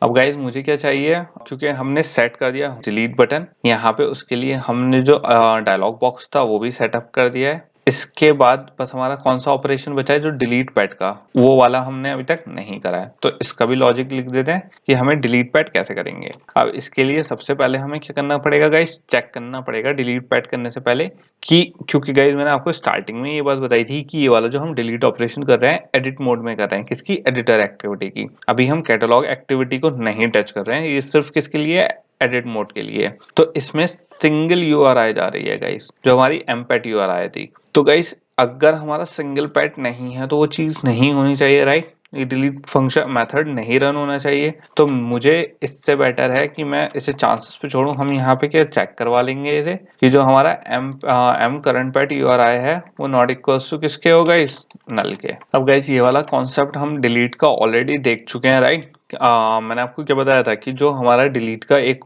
अब गाइज मुझे क्या चाहिए, क्योंकि हमने सेट कर दिया डिलीट बटन यहाँ पे, उसके लिए हमने जो डायलॉग बॉक्स था वो भी सेटअप कर दिया है। इसके बाद बस हमारा कौन सा ऑपरेशन बचा है, जो डिलीट पैड का, वो वाला हमने अभी तक नहीं करा है। तो इसका भी लॉजिक लिख देते हैं कि हमें डिलीट पैड कैसे करेंगे। अब इसके लिए सबसे पहले हमें क्या करना पड़ेगा गाइस, चेक करना पड़ेगा डिलीट पैड करने से पहले कि, क्योंकि गाइस मैंने आपको स्टार्टिंग में ये बात बताई थी कि ये वाला जो हम डिलीट ऑपरेशन कर रहे हैं एडिट मोड में कर रहे हैं, किसकी, एडिटर एक्टिविटी की। अभी हम कैटलॉग एक्टिविटी को नहीं टच कर रहे हैं, ये सिर्फ किसके लिए, एडिट मोड के लिए। तो इसमें सिंगल यूआरआई जा रही है गाइस, जो हमारी एमपैट यूआरआई थी। तो गाइस अगर हमारा सिंगल पैट नहीं है तो वो चीज नहीं होनी चाहिए, राइट। ये डिलीट फंक्शन मेथड नहीं रन होना चाहिए। तो मुझे इससे बेटर है कि मैं इसे चांसेस पे छोड़ूं। हम यहाँ पे क्या चेक करवा लेंगे इसे कि जो हमारा एम करंट पैट यूआरआई है वो नॉट इक्वल्स टू किसके होगा, इस नल के। अब गाइस ये वाला कॉन्सेप्ट हम डिलीट का ऑलरेडी देख चुके हैं, राइट। मैंने आपको क्या बताया था कि जो हमारा डिलीट का एक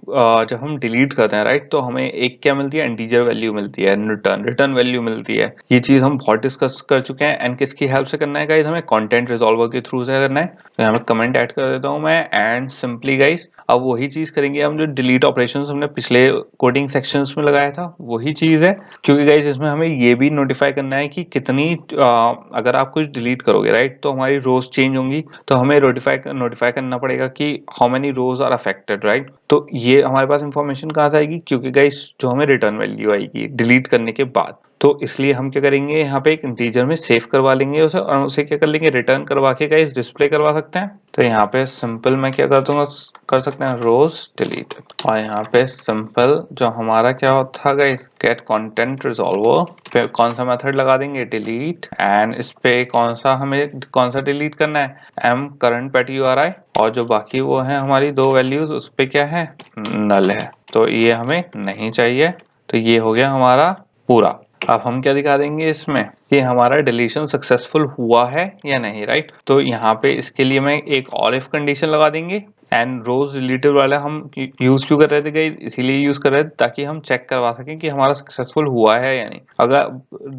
जब हम डिलीट करते हैं, राइट, तो हमें एक क्या मिलती है, इंटीजर वैल्यू मिलती है, रिटर्न वैल्यू मिलती है। ये चीज हम बहुत डिस्कस कर चुके हैं। एंड किसकी हेल्प से करना है गाइस, हमें कंटेंट रिजॉल्वर के थ्रू से करना है। तो यहाँ पे कमेंट ऐड कर देता हूँ मैं, एंड सिंपली गाइस अब वही चीज करेंगे हम जो डिलीट ऑपरेशन हमने पिछले कोडिंग सेक्शंस में लगाया था, वही चीज है। क्योंकि गाइस इसमें हमें ये भी नोटिफाई करना है कि कितनी अगर आप कुछ डिलीट करोगे, राइट, तो हमारी रोज चेंज होंगी। तो हमें नोटिफाई करना पड़ेगा कि how many rows are affected, right. तो ये हमारे पास इंफॉर्मेशन कहाँ से आएगी, क्योंकि गाइस जो हमें रिटर्न वैल्यू आएगी डिलीट करने के बाद। तो इसलिए हम क्या करेंगे, यहाँ पे एक इंटीजर में सेव करवा लेंगे उसे, और उसे क्या कर लेंगे, रिटर्न करवा के गाइस डिस्प्ले करवा सकते हैं। तो यहाँ पे सिंपल मैं क्या कर दूंगा, कर सकते हैं रोज डिलीट, और यहाँ पे सिंपल जो हमारा क्या होता है गाइस, गेट कंटेंट रिजॉल्वर पे कौन सा मेथड लगा देंगे, डिलीट। एंड इस पे कौन सा डिलीट करना है, एम करंट पैट यूआरआई, और जो बाकी वो है हमारी दो वैल्यूज, उस पे क्या है, नल है। तो ये हमें नहीं चाहिए। तो ये हो गया हमारा पूरा। अब हम क्या दिखा देंगे इसमें कि हमारा डिलीशन सक्सेसफुल हुआ है या नहीं, राइट। तो यहाँ पे इसके लिए मैं एक और इफ कंडीशन लगा देंगे। एंड रोज डिलीटेड वाला हम यूज क्यों कर रहे थे गाइस, इसीलिए यूज कर रहे थे ताकि हम चेक करवा सकें कि हमारा सक्सेसफुल हुआ है या नहीं। अगर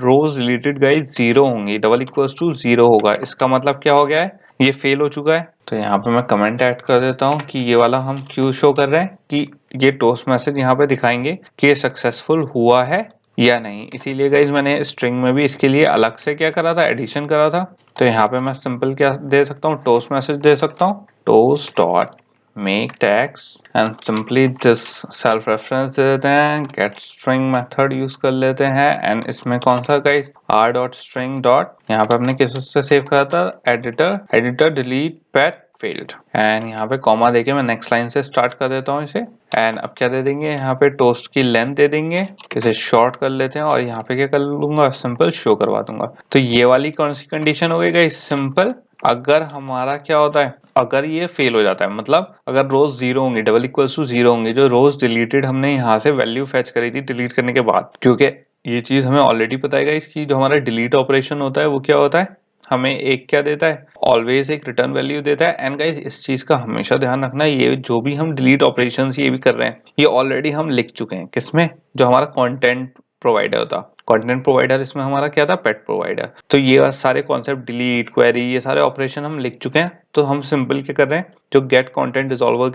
रोज डिलीटेड गाइस 0 होंगी, डबल इक्वल्स टू 0 होगा, इसका मतलब क्या हो गया है, ये फेल हो चुका है। तो यहाँ पे मैं कमेंट ऐड कर देता हूँ कि ये वाला हम क्यों शो कर रहे हैं, कि ये टोस्ट मैसेज यहाँ पे दिखाएंगे कि ये सक्सेसफुल हुआ है या नहीं। इसीलिए गाइज मैंने स्ट्रिंग में भी इसके लिए अलग से क्या करा था, एडिशन करा था। तो यहाँ पे मैं सिंपल क्या दे सकता हूँ, टोस्ट मैसेज दे सकता हूँ, toast dot make text, and simply this self reference दे देते हैं, गेट स्ट्रिंग मेथड यूज कर लेते हैं। एंड इसमें कौन सा guys, R dot string dot, यहाँ पे हमने किस से सेव करा था, editor delete PAT field. And यहाँ पे कॉमा देके मैं नेक्स्ट लाइन से स्टार्ट कर देता हूँ इसे। एंड अब क्या दे देंगे, यहाँ पे टोस्ट की लेंथ दे देंगे, इसे शॉर्ट कर लेते हैं, और यहाँ पे क्या कर लूंगा, सिंपल शो करवा दूंगा। तो ये वाली कौन सी कंडीशन हो गई गाइस, सिंपल। अगर हमारा क्या होता है, अगर ये फेल हो जाता है, मतलब अगर रोज 0 होंगे, डबल इक्वल्स टू 0 होंगे, जो रोज डिलीटेड हमने यहाँ से वैल्यू फेच करी थी डिलीट करने के बाद, क्योंकि ये चीज हमें ऑलरेडी पता है इसकी, जो हमारा डिलीट ऑपरेशन होता है वो क्या होता है, हमें एक क्या देता है, ऑलवेज एक रिटर्न वैल्यू देता है। एंड गाइस इस चीज का हमेशा ध्यान रखना, ये जो भी हम डिलीट ऑपरेशंस ये भी कर रहे हैं, ये ऑलरेडी हम लिख चुके हैं किसमें, जो हमारा कंटेंट प्रोवाइडर था। कंटेंट प्रोवाइडर इसमें हमारा क्या था, पेट प्रोवाइडर। तो ये सारे कॉन्सेप्ट डिलीट, क्वेरी, ये सारे ऑपरेशन हम लिख चुके हैं। तो हम सिंपल क्या कर रहे हैं, जो गेट कंटेंट रिजॉल्वर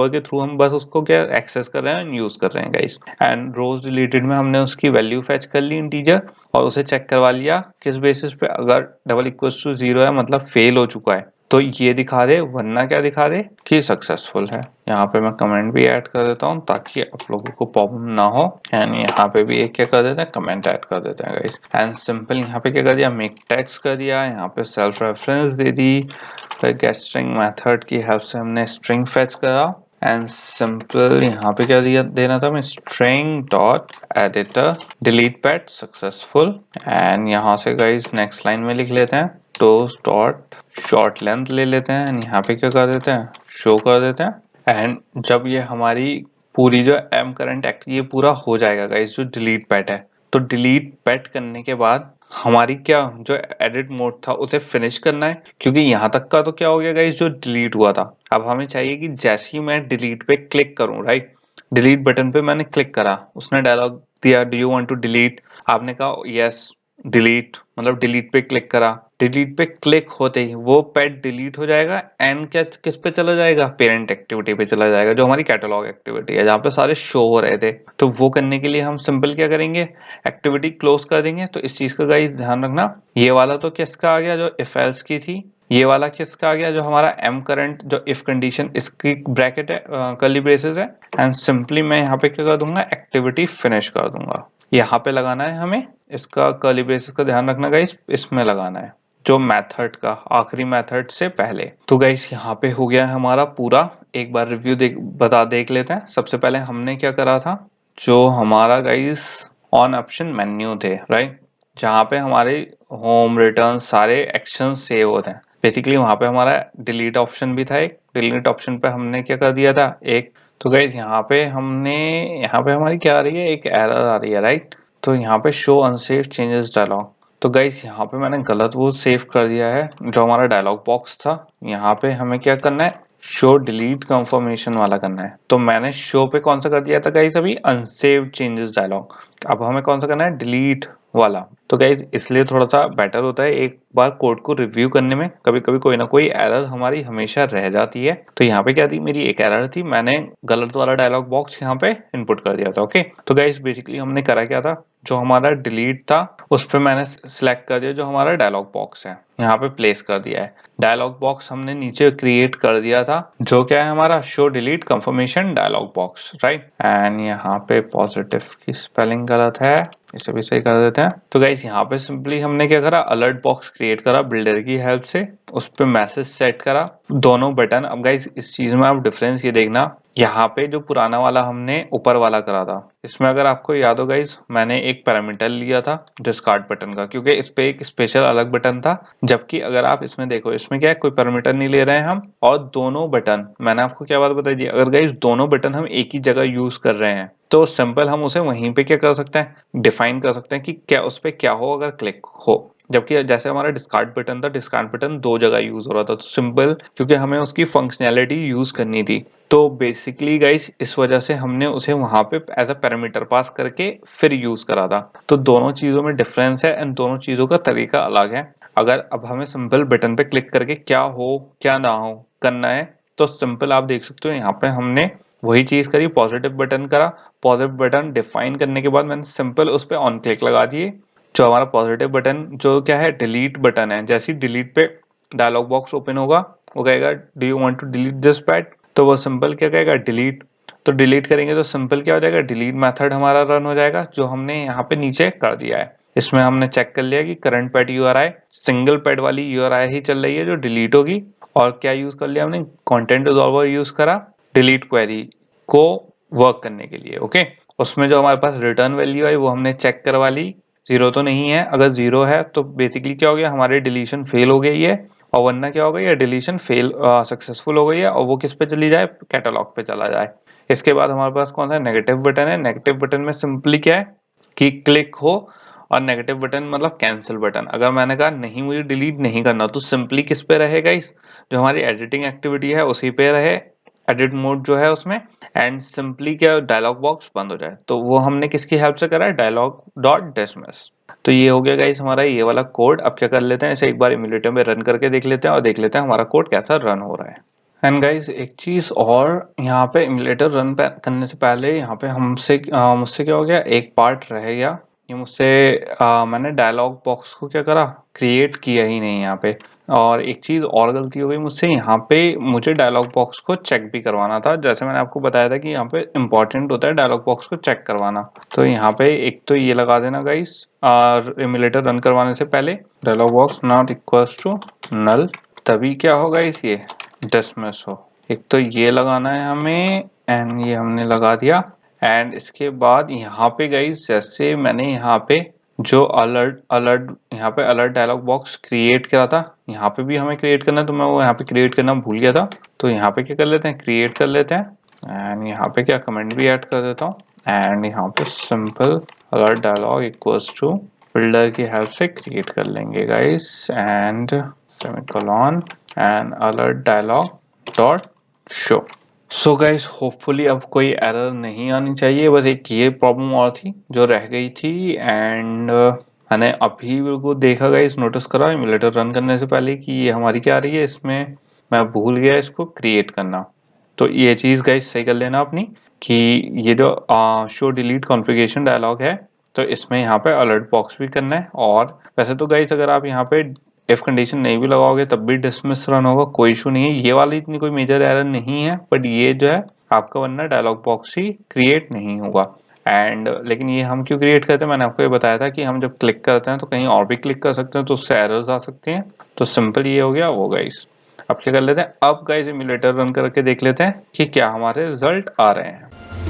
के थ्रू हम बस उसको क्या एक्सेस कर रहे हैं, यूज कर रहे हैं गाइस। एंड रोज डिलीटेड में हमने उसकी वैल्यू फेच कर ली इंटीजर, और उसे चेक करवा लिया किस बेसिस पे, अगर डबल इक्वल्स टू 0 है मतलब फेल हो चुका है, तो ये दिखा दे, वरना क्या दिखा दे कि सक्सेसफुल है। यहाँ पे मैं कमेंट भी ऐड कर देता हूँ ताकि आप लोगों को प्रॉब्लम ना हो। एंड यहाँ पे भी एक क्या कर देते हैं, कमेंट ऐड कर देते हैं गाइस। एंड सिंपल यहाँ पे क्या कर दिया, मेक टैग्स कर दिया, यहाँ पे सेल्फ रेफरेंस दे दी, फिर गेट स्ट्रिंग मेथड की हेल्प से हमने स्ट्रिंग फेच करा। एंड सिंपल यहाँ पे क्या दिया देना था, मैं string dot editor delete PAT successful. And यहाँ से गाइस नेक्स्ट लाइन में लिख लेते हैं, टोस्ट डॉट शॉर्ट लेंथ ले लेते हैं, एंड यहाँ पे क्या कर देते हैं, शो कर देते हैं। एंड जब ये हमारी पूरी जो एम करंट एक्ट ये पूरा हो जाएगा गाइस, जो डिलीट पैट है, तो डिलीट पैट करने के बाद हमारी क्या जो एडिट मोड था उसे फिनिश करना है, क्योंकि यहाँ तक का तो क्या हो गया गाइस, जो डिलीट हुआ था। अब हमें चाहिए कि जैसे ही मैं डिलीट पे क्लिक करूं, राइट, डिलीट बटन पे मैंने क्लिक करा, उसने डायलॉग दिया, do you want to delete, आपने कहा यस डिलीट, मतलब डिलीट पे क्लिक करा, डिलीट पे क्लिक होते ही वो पेट डिलीट हो जाएगा एंड क्या किस पे चला जाएगा, पेरेंट एक्टिविटी पे चला जाएगा, जो हमारी कैटलॉग एक्टिविटी है जहाँ पे सारे शो हो रहे थे। तो वो करने के लिए हम सिंपल क्या करेंगे, एक्टिविटी क्लोज कर देंगे। तो इस चीज का गाइस ध्यान रखना, ये वाला तो किसका आ गया जो इफ एल्स की थी, ये वाला किसका आ गया जो हमारा एम करंट जो इफ कंडीशन इसकी ब्रैकेट है, कर्ली ब्रेसेस है, एंड सिंपली मैं यहाँ पे क्या कर दूंगा, एक्टिविटी फिनिश कर दूंगा। यहाँ पे लगाना है हमें, इसका कर्ली ब्रेसेस का ध्यान रखना गाइस, इसमें लगाना है जो मेथड का आखिरी मेथड से पहले। तो गाइस यहाँ पे हो गया है हमारा पूरा, एक बार रिव्यू देख लेते हैं। सबसे पहले हमने क्या करा था, जो हमारा गाइस ऑन ऑप्शन मेन्यू थे, राइट, जहाँ पे हमारे होम रिटर्न सारे एक्शन सेव होते हैं। बेसिकली वहां पे हमारा डिलीट ऑप्शन भी था, एक डिलीट ऑप्शन पे हमने क्या कर दिया था एक। तो गाइस यहाँ पे हमारी क्या आ रही है, एक एरर आ रही है, राइट। तो यहाँ पे शो अनसेव चेंजेस डायलॉग, तो गाइस यहाँ पे मैंने गलत वो सेव कर दिया है, जो हमारा डायलॉग बॉक्स था यहाँ पे हमें क्या करना है, शो डिलीट कंफर्मेशन वाला करना है। तो मैंने शो पे कौन सा कर दिया था गाइस, अभी अनसेव चेंजेस डायलॉग। अब हमें कौन सा करना है, डिलीट वाला। तो गाइज इसलिए थोड़ा सा बेटर होता है एक बार कोड को रिव्यू करने में, कभी कभी कोई ना कोई एरर हमारी हमेशा रह जाती है। तो यहाँ पे क्या थी, मेरी एक एरर थी, मैंने गलत वाला डायलॉग बॉक्स यहाँ पे इनपुट कर दिया था। ओके, तो गाइज बेसिकली हमने करा क्या था, जो हमारा डिलीट था उस पर मैंने सिलेक्ट कर दिया, जो हमारा डायलॉग बॉक्स है यहाँ पे प्लेस कर दिया है। डायलॉग बॉक्स हमने नीचे क्रिएट कर दिया था, जो क्या है हमारा show delete confirmation dialogue box, right. And यहाँ पे पॉजिटिव की स्पेलिंग गलत है, इसे भी सही कर देते हैं। तो गाइस यहाँ पे सिंपली हमने क्या करा, अलर्ट बॉक्स क्रिएट करा बिल्डर की हेल्प से, उस पे मैसेज सेट करा, दोनों बटन। अब गाइस इस चीज में आप डिफरेंस ये देखना, यहाँ पे जो पुराना वाला हमने ऊपर वाला करा था, इसमें अगर आपको याद हो गाइस, मैंने एक पैरामीटर लिया था डिस्कार्ड बटन का, क्योंकि इस पे एक स्पेशल अलग बटन था। जबकि अगर आप इसमें देखो, इसमें क्या है, कोई पैरामीटर नहीं ले रहे हैं हम, और दोनों बटन, मैंने आपको क्या बात बताई थी, अगर गाइस दोनों बटन हम एक ही जगह यूज कर रहे हैं तो सिंपल हम उसे वहीं पे क्या कर सकते हैं, डिफाइन कर सकते हैं कि क्या उस पे क्या हो अगर क्लिक हो। जबकि जैसे हमारा डिस्कार्ड बटन था, डिस्कार्ड बटन दो जगह यूज हो रहा था, तो सिंपल क्योंकि हमें उसकी फंक्शनैलिटी यूज करनी थी, तो बेसिकली गाइस इस वजह से हमने उसे वहां पे एज अ पैरामीटर पास करके फिर यूज करा था। तो दोनों चीजों में डिफरेंस है एंड दोनों चीजों का तरीका अलग है। अगर अब हमें सिंपल बटन पे क्लिक करके क्या हो क्या ना हो करना है, तो सिंपल आप देख सकते हो यहाँ पे हमने वही चीज करी, पॉजिटिव बटन करा। पॉजिटिव बटन डिफाइन करने के बाद मैंने सिंपल उस पर ऑन क्लिक लगा दिए। जो हमारा पॉजिटिव बटन जो क्या है, डिलीट बटन है, जैसे ही डिलीट पे डायलॉग बॉक्स ओपन होगा, वो कहेगा do you want to delete this पैट, तो वो सिंपल क्या कहेगा, डिलीट। तो डिलीट करेंगे तो सिंपल क्या हो जाएगा, डिलीट मेथड हमारा रन हो जाएगा, जो हमने यहाँ पे नीचे कर दिया है। इसमें हमने चेक कर लिया कि current pad URI single pad वाली यूआरआई ही चल रही है जो डिलीट होगी। और क्या यूज कर लिया हमने, कंटेंट रिजॉल्वर यूज करा डिलीट क्वेरी को वर्क करने के लिए। ओके, उसमें जो हमारे पास रिटर्न वैल्यू है वो हमने चेक करवा ली, जीरो तो नहीं है। अगर जीरो है तो बेसिकली क्या हो गया, हमारी डिलीशन फेल हो गई है, और वरना क्या हो गई है, डिलीशन फेल सक्सेसफुल हो गई है, और वो किस पे चली जाए, कैटलॉग पे चला जाए। इसके बाद हमारे पास कौन सा नेगेटिव बटन है, नेगेटिव बटन में सिंपली क्या है कि क्लिक हो, और नेगेटिव बटन मतलब कैंसिल बटन। अगर मैंने कहा नहीं मुझे डिलीट नहीं करना, तो सिंपली किस पे रहेगा, इस जो हमारी एडिटिंग एक्टिविटी है उसी पे रहे, एडिट मोड जो है उसमें, एंड सिंपली क्या डायलॉग बॉक्स बंद हो जाए। तो वो हमने किसकी हेल्प से करा है, डायलॉग डॉट डिसमिस। तो ये हो गया गाइस हमारा ये वाला कोड। अब क्या कर लेते हैं, इसे एक बार इम्यूलेटर में रन करके देख लेते हैं और देख लेते हैं हमारा कोड कैसा रन हो रहा है। एंड गाइस एक चीज और, यहाँ पे इम्यूलेटर रन करने से पहले यहाँ पे मुझसे क्या हो गया, एक पार्ट रह गया। ये मुझसे मैंने डायलॉग बॉक्स को क्या करा, क्रिएट किया ही नहीं यहाँ पे। और एक चीज और गलती हो गई मुझसे, यहाँ पे मुझे डायलॉग बॉक्स को चेक भी करवाना था। जैसे मैंने आपको बताया था कि यहाँ पे इम्पोर्टेंट होता है डायलॉग बॉक्स को चेक करवाना। तो यहाँ पे एक तो ये लगा देना गाइस, और इम्यूलेटर रन करवाने से पहले dialog box not equals to null, तभी क्या होगा इस ये डिसमिस हो। एक तो ये लगाना है हमें, एंड ये हमने लगा दिया। एंड इसके बाद यहाँ पे गाइस जैसे मैंने यहाँ पे जो अलर्ट अलर्ट यहाँ पे अलर्ट डायलॉग बॉक्स क्रिएट करा था, यहाँ पे भी हमें क्रिएट करना है, तो मैं वो यहाँ पे क्रिएट करना भूल गया था। तो यहाँ पे क्या कर लेते हैं, क्रिएट कर लेते हैं, एंड यहाँ पे क्या कमेंट भी ऐड कर देता हूँ, एंड यहाँ पे simple alert dialog equals to builder की हेल्प से क्रिएट कर लेंगे guys, and semicolon and alert dialog dot show. So guys hopefully अब कोई एरर नहीं आनी चाहिए, बस एक ये प्रॉब्लम और थी जो रह गई थी। एंड मैंने अभी को देखा गाइस, नोटिस करा इम्यूलेटर रन करने से पहले कि ये हमारी क्या आ रही है, इसमें मैं भूल गया इसको क्रिएट करना। तो ये चीज़ गाइस सही कर लेना अपनी कि ये जो शो डिलीट कॉन्फ़िगरेशन डायलॉग है, तो इसमें यहाँ पे अलर्ट बॉक्स भी करना है। और वैसे तो गाइस अगर आप यहाँ पे इफ कंडीशन नहीं भी लगाओगे तब भी डिसमिस रन होगा, कोई इशू नहीं है। ये वाली इतनी कोई मेजर एरर नहीं है, बट ये जो है आपका वरना डायलॉग बॉक्स ही क्रिएट नहीं होगा। एंड लेकिन ये हम क्यों क्रिएट करते हैं, मैंने आपको ये बताया था कि हम जब क्लिक करते हैं तो कहीं और भी क्लिक कर सकते हैं, तो उससे एरर्स आ सकती हैं। तो सिंपल ये हो गया वो गाइस। अब क्या कर लेते हैं, अब गाइस इम्यूलेटर रन करके देख लेते हैं कि क्या हमारे रिजल्ट आ रहे हैं।